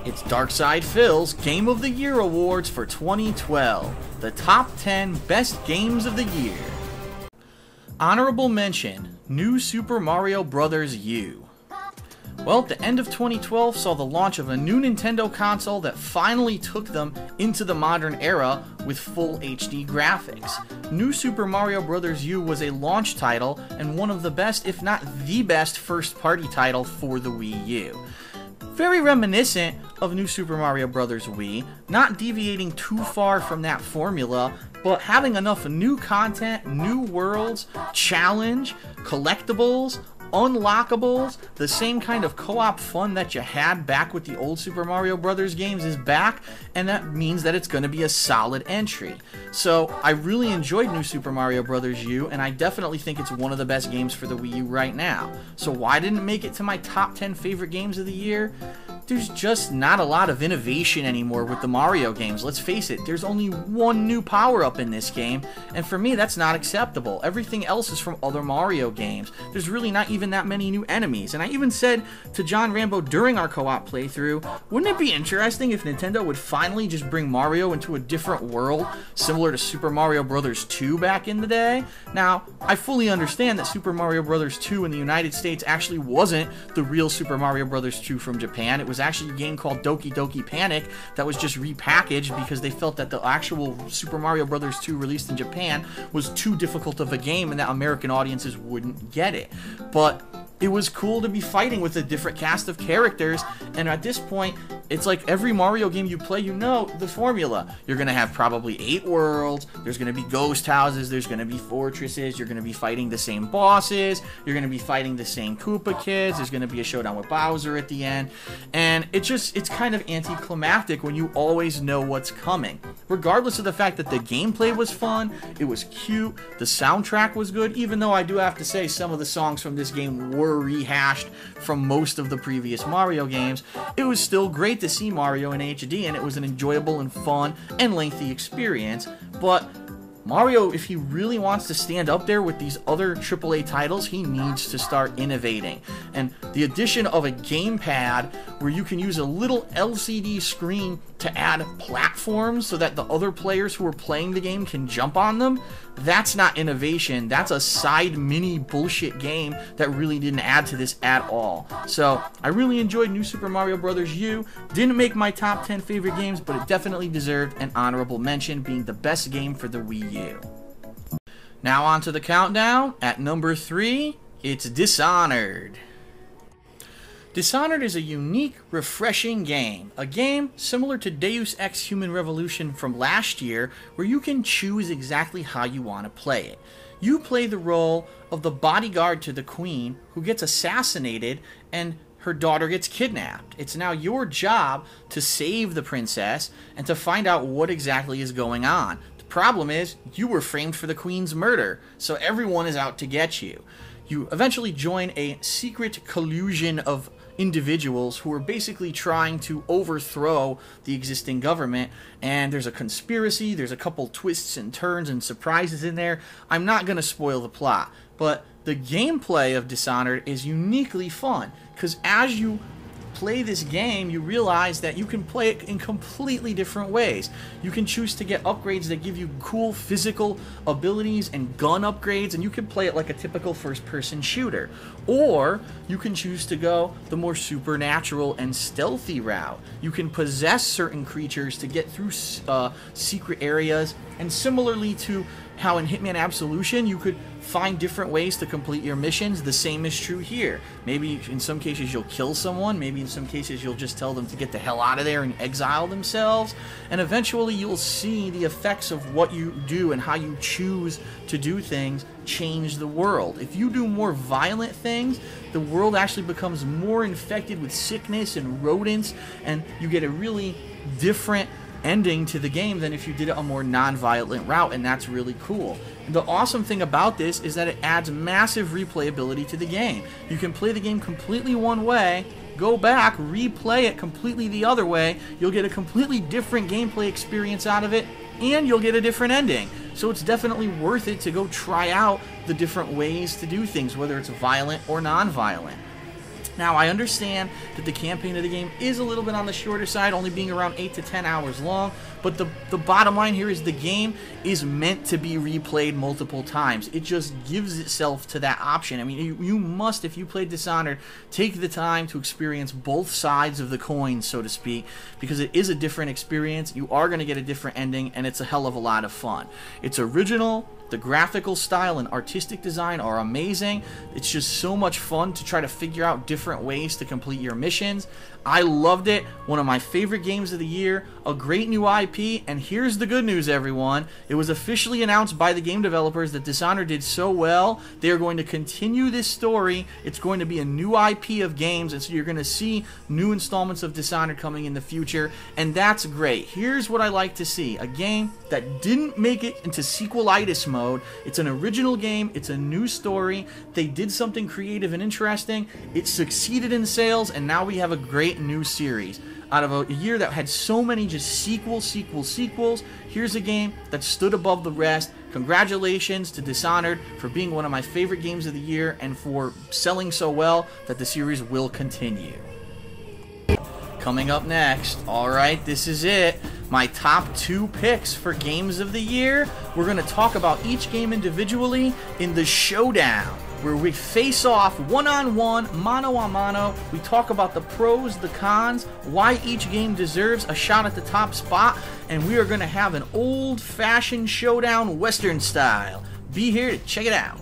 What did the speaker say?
It's Darkside Phil's Game of the Year Awards for 2012. The top 10 best games of the year. Honorable mention, New Super Mario Bros. U. Well, the end of 2012 saw the launch of a new Nintendo console that finally took them into the modern era with full HD graphics. New Super Mario Bros. U was a launch title and one of the best, if not the best, first-party title for the Wii U. Very reminiscent of New Super Mario Bros. Wii, not deviating too far from that formula, but having enough new content, new worlds, challenge, collectibles, unlockables, the same kind of co-op fun that you had back with the old Super Mario Bros. Games is back, and that means that it's going to be a solid entry. So I really enjoyed New Super Mario Bros. U, and I definitely think it's one of the best games for the Wii U right now. So why didn't it make it to my top 10 favorite games of the year? There's just not a lot of innovation anymore with the Mario games. Let's face it, there's only one new power-up in this game, and for me that's not acceptable. Everything else is from other Mario games. There's really not even that many new enemies. And I even said to John Rambo during our co-op playthrough, wouldn't it be interesting if Nintendo would finally just bring Mario into a different world, similar to Super Mario Bros. 2 back in the day? Now, I fully understand that Super Mario Bros. 2 in the United States actually wasn't the real Super Mario Bros. 2 from Japan. It was actually a game called Doki Doki Panic that was just repackaged because they felt that the actual Super Mario Bros. 2 released in Japan was too difficult of a game and that American audiences wouldn't get it. But it was cool to be fighting with a different cast of characters, and at this point, it's like every Mario game you play, you know the formula. You're going to have probably 8 worlds, there's going to be ghost houses, there's going to be fortresses, you're going to be fighting the same bosses, you're going to be fighting the same Koopa kids, there's going to be a showdown with Bowser at the end, and it's kind of anticlimactic when you always know what's coming. Regardless of the fact that the gameplay was fun, it was cute, the soundtrack was good, even though I do have to say some of the songs from this game were rehashed from most of the previous Mario games, it was still great to see Mario in HD, and it was an enjoyable and fun and lengthy experience. But Mario, if he really wants to stand up there with these other AAA titles, he needs to start innovating. And the addition of a gamepad where you can use a little LCD screen to add platforms so that the other players who are playing the game can jump on them, that's not innovation. That's a side mini bullshit game that really didn't add to this at all. So I really enjoyed New Super Mario Bros. U. Didn't make my top 10 favorite games, but it definitely deserved an honorable mention, being the best game for the Wii U. Now on to the countdown. At number 3, it's Dishonored. Dishonored is a unique, refreshing game. A game similar to Deus Ex Human Revolution from last year, where you can choose exactly how you want to play it. You play the role of the bodyguard to the queen, who gets assassinated and her daughter gets kidnapped. It's now your job to save the princess and to find out what exactly is going on. The problem is, you were framed for the queen's murder, so everyone is out to get you. You eventually join a secret collusion of individuals who are basically trying to overthrow the existing government, and there's a conspiracy, there's a couple twists and turns and surprises in there. I'm not going to spoil the plot, but the gameplay of Dishonored is uniquely fun, because as you play this game, you realize that you can play it in completely different ways. You can choose to get upgrades that give you cool physical abilities and gun upgrades, and you can play it like a typical first-person shooter. Or you can choose to go the more supernatural and stealthy route. You can possess certain creatures to get through secret areas, and similarly to how in Hitman Absolution you could find different ways to complete your missions, the same is true here. Maybe in some cases you'll kill someone, maybe in some cases you'll just tell them to get the hell out of there and exile themselves, and eventually you'll see the effects of what you do and how you choose to do things change the world. If you do more violent things, the world actually becomes more infected with sickness and rodents, and you get a really different ending to the game than if you did it a more non-violent route, and that's really cool. And the awesome thing about this is that it adds massive replayability to the game. You can play the game completely one way, go back, replay it completely the other way, you'll get a completely different gameplay experience out of it, and you'll get a different ending. So it's definitely worth it to go try out the different ways to do things, whether it's violent or non-violent. Now, I understand that the campaign of the game is a little bit on the shorter side, only being around 8 to 10 hours long, but the bottom line here is the game is meant to be replayed multiple times. It just gives itself to that option. I mean, you must, if you played Dishonored, take the time to experience both sides of the coin, so to speak, because it is a different experience. You are going to get a different ending, and it's a hell of a lot of fun. It's original. The graphical style and artistic design are amazing. It's just so much fun to try to figure out different ways to complete your missions. I loved it. One of my favorite games of the year. A great new IP. And here's the good news, everyone. It was officially announced by the game developers that Dishonored did so well, they are going to continue this story. It's going to be a new IP of games, and so you're going to see new installments of Dishonored coming in the future, and that's great. Here's what I like to see. A game that didn't make it into sequelitis mode. It's an original game. It's a new story. They did something creative and interesting. It succeeded in sales, and now we have a great new series. Out of a year that had so many just sequels, here's a game that stood above the rest. Congratulations to Dishonored for being one of my favorite games of the year and for selling so well that the series will continue. Coming up next, alright, this is it. My top 2 picks for games of the year. We're going to talk about each game individually in the showdown, where we face off one-on-one, mano-a-mano. We talk about the pros, the cons, why each game deserves a shot at the top spot, and we are going to have an old-fashioned showdown Western style. Be here to check it out.